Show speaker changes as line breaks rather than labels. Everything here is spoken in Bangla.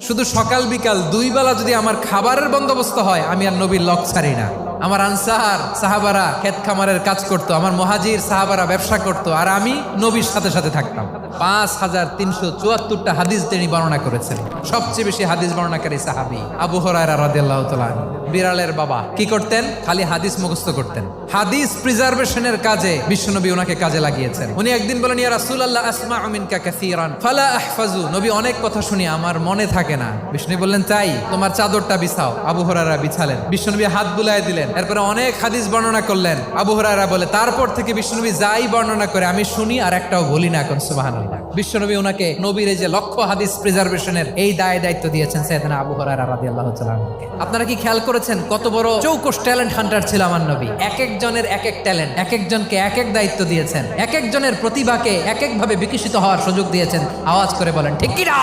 শুধু সকাল বিকাল দুই বেলা যদি আমার খাবারের বন্দোবস্ত হয়, আমি আর নবীর লক ছাড়ি না। আমার আনসার সাহাবারা ক্ষেত খামারের কাজ করতো, আমার মুহাজির সাহাবারা ব্যবসা করতো, আর আমি নবীর সাথে সাথে থাকতাম। 5374টা হাদিস তিনি বর্ণনা করেছেন। সবচেয়ে বেশি হাদিস বর্ণনাকারী সাহাবী আবু হুরায়রা রাদিয়াল্লাহু তাআলা। বিড়ালের বাবা কি করতেন? খালি হাদিস মুখস্থ করতেন। হাদিস প্রিজার্ভেশনের কাজে বিশ্বনবী ওনাকে কাজে লাগিয়েছেন। উনি একদিন বলেন, ইয়া রাসূলুল্লাহ আসমাউ মিনকা কাসীরান ফালা আহফাজু। নবী অনেক কথা শুনি, আমার মনে থাকে না। বিশ্বনবী বললেন, তাই তোমার চাদরটা বিছাও। আবু হুরায়রা বিছালেন। বিশ্বনবী হাত বুলায় দিলেন। এরপরে অনেক হাদিস বর্ণনা করলেন। আবু হুরায়রা বলে, তারপর থেকে বিশ্বনবী যাই বর্ণনা করে আমি শুনি আর একটাও বলি না। এখন সুবহানাল্লাহ। বিশ্বনবী ওনাকে নবীর এই যে লক্ষ্য হাদিস প্রিজার্ভেশনের এই দায়িত্ব দিয়েছেন সাইয়েদনা আবু হুরায়রা রাদিয়াল্লাহু তাআলা। আপনারা কি খেয়াল করেছেন কত বড় চৌকস ট্যালেন্ট হান্টার ছিল আমার নবী? এক একজনের এক এক ট্যালেন্ট, এক একজনকে এক এক দায়িত্ব দিয়েছেন, এক একজনের প্রতিভাকে এক একভাবে বিকশিত হওয়ার সুযোগ দিয়েছেন। আওয়াজ করে বলেন ঠিক কি না?